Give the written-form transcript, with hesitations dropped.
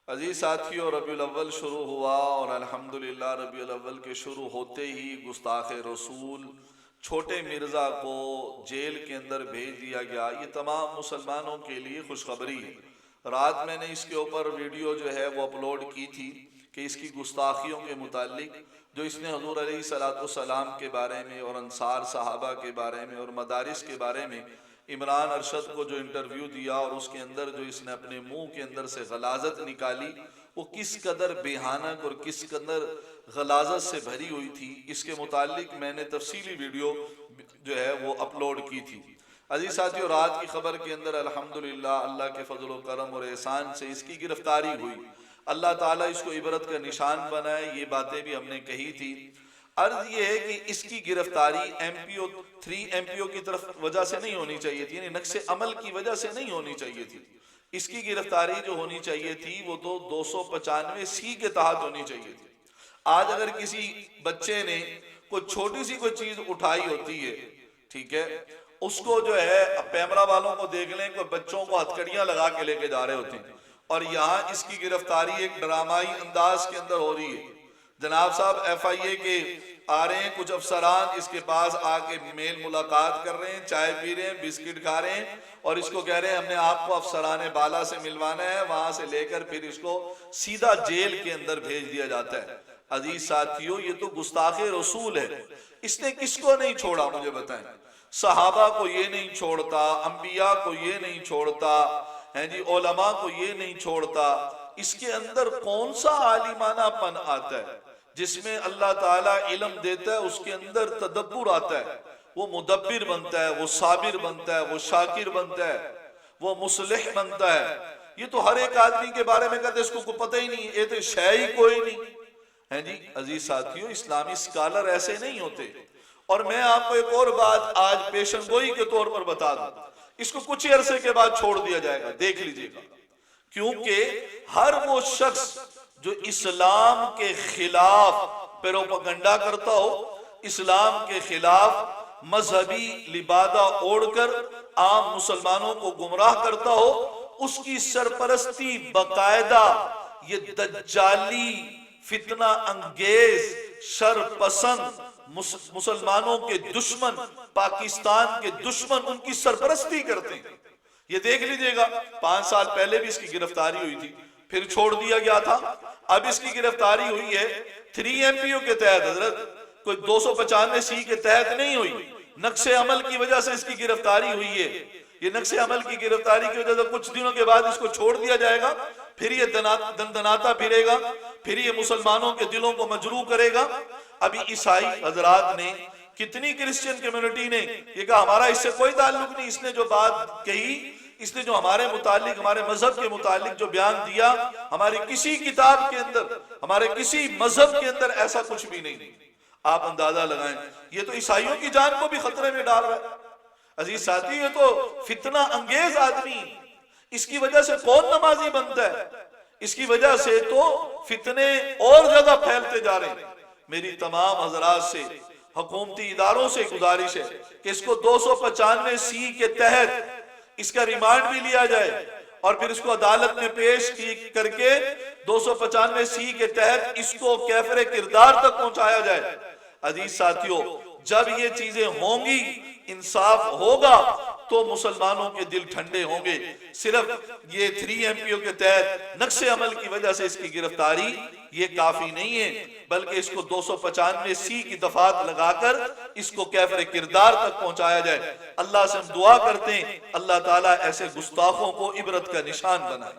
عزیز ساتھیوں، ربیع الاول شروع ہوا اور الحمدللہ ربیع الاول کے شروع ہوتے ہی گستاخ رسول چھوٹے مرزا کو جیل کے اندر بھیج دیا گیا۔ یہ تمام مسلمانوں کے لیے خوشخبری ہے۔ رات میں نے اس کے اوپر ویڈیو جو ہے وہ اپلوڈ کی تھی کہ اس کی گستاخیوں کے متعلق جو اس نے حضور علیہ السلام کے بارے میں اور انصار صحابہ کے بارے میں اور مدارس کے بارے میں عمران ارشد کو جو انٹرویو دیا اور اس کے اندر جو اس نے اپنے منہ کے اندر سے غلاظت نکالی، وہ کس قدر بھیانک اور کس قدر غلاظت سے بھری ہوئی تھی، اس کے متعلق میں نے تفصیلی ویڈیو جو ہے وہ اپلوڈ کی تھی۔ عزیز ساتھیوں، رات کی خبر کے اندر الحمدللہ اللہ کے فضل و کرم اور احسان سے اس کی گرفتاری ہوئی۔ اللہ تعالیٰ اس کو عبرت کا نشان بنائے، یہ باتیں بھی ہم نے کہی تھی۔ عرض یہ ہے کہ اس کی گرفتاری ایم پی او کی طرف وجہ سے نہیں ہونی چاہیے تھی، یعنی نقص عمل کی وجہ سے نہیں ہونی چاہیے تھی۔ اس کی گرفتاری جو ہونی چاہیے تھی وہ تو 295 کے تحت ہونی چاہیے تھی۔ آج اگر کسی بچے نے کوئی چھوٹی سی کوئی چیز اٹھائی ہوتی ہے، ٹھیک ہے، اس کو جو ہے پیمرا والوں کو دیکھ لیں، کوئی بچوں کو ہتھکڑیاں لگا کے لے کے جا رہے ہوتے ہیں، اور یہاں اس کی گرفتاری ایک ڈرامائی انداز کے اندر ہو رہی ہے۔ جناب صاحب ایف آئی اے کے آ رہے ہیں، کچھ افسران اس کے پاس آ کے میل ملاقات کر رہے ہیں، چائے پی رہے ہیں، بسکٹ کھا رہے ہیں، اور اس کو کہہ رہے ہیں ہم نے آپ کو افسران بالا سے ملوانا ہے، وہاں سے لے کر پھر اس کو سیدھا جیل کے اندر بھیج دیا جاتا ہے۔ عزیز ساتھیوں، یہ تو گستاخ رسول ہے۔ اس نے کس کو نہیں چھوڑا مجھے بتائیں؟ صحابہ کو یہ نہیں چھوڑتا، انبیاء کو یہ نہیں چھوڑتا، جی علماء کو یہ نہیں چھوڑتا۔ اس کے اندر کون سا عالمانہ پن آتا ہے؟ جس میں اللہ تعالیٰ علم دیتا ہے اس کے اندر تدبر آتا ہے، وہ مدبر بنتا ہے، وہ صابر بنتا ہے، وہ شاکر بنتا ہے، وہ مصلح بنتا ہے۔ یہ تو ہر ایک آدمی کے بارے میں کہتے ہیں اس کو کوئی پتہ ہی نہیں، یہ تو شے ہی کوئی نہیں ہے۔ جی عزیز ساتھیوں، اسلامی اسکالر ایسے نہیں ہوتے۔ اور میں آپ کو ایک اور بات آج پیشن گوئی کے طور پر بتا دوں، اس کو کچھ عرصے کے بعد چھوڑ دیا جائے گا، دیکھ لیجئے گا، کیونکہ ہر وہ شخص جو اسلام کے خلاف پروپیگنڈا کرتا ہو، اسلام کے خلاف مذہبی لبادہ اوڑھ کر عام مسلمانوں کو گمراہ کرتا ہو، اس کی سرپرستی باقاعدہ یہ دجالی فتنہ انگیز شر پسند مسلمانوں کے دشمن، پاکستان کے دشمن ان کی سرپرستی کرتے ہیں۔ یہ دیکھ لیجئے گا، 5 سال پہلے بھی اس کی گرفتاری ہوئی تھی، پھر چھوڑ دیا گیا تھا، اب اس کی گرفتاری ہوئی ہے 3 ایم پی او کے تحت۔ حضرت کوئی 295 کے تحت نہیں ہوئی، نقص عمل کی وجہ سے اس کی گرفتاری ہوئی ہے۔ یہ نقص عمل کی گرفتاری کی وجہ سے کچھ دنوں کے بعد اس کو چھوڑ دیا جائے گا، پھر یہ دندناتا پھرے گا، پھر یہ مسلمانوں کے دلوں کو مجروح کرے گا۔ ابھی عیسائی حضرات نے، کتنی کرسچین کمیونٹی نے یہ کہا ہمارا اس سے کوئی تعلق نہیں، اس نے جو بات کہی، اس نے جو ہمارے متعلق، ہمارے مذہب کے متعلق جو بیان دیا، ہماری کسی کتاب کے اندر، ہمارے کسی مذہب کے اندر ایسا کچھ بھی نہیں۔ آپ اندازہ لگائیں، یہ تو عیسائیوں کی جان کو بھی خطرے میں ڈال رہا ہے۔ عزیز ساتھی، یہ تو فتنہ انگیز آدمی، اس کی وجہ سے کون نمازی بنتا ہے؟ اس کی وجہ سے تو فتنے اور زیادہ پھیلتے جا رہے ہیں۔ میری تمام حضرات سے، حکومتی اداروں سے گزارش ہے کہ اس کو 295 کے تحت اس کا ریمانڈ بھی لیا جائے، اور پھر اس کو عدالت میں پیش کر کے 295 کے تحت اس کو کیفر کردار تک پہنچایا جائے۔ عزیز ساتھیوں، جب یہ چیزیں ہوں گی، انصاف ہوگا، تو مسلمانوں کے دل ٹھنڈے ہوں گے۔ صرف یہ 3 ایم پی او کے تحت نقص عمل کی وجہ سے اس کی گرفتاری یہ کافی نہیں ہے، بلکہ اس کو 295 کی دفعات لگا کر اس کو کیفر کردار تک پہنچایا جائے۔ اللہ سے ہم دعا کرتے ہیں اللہ تعالیٰ ایسے گستاخوں کو عبرت کا نشان بنائے۔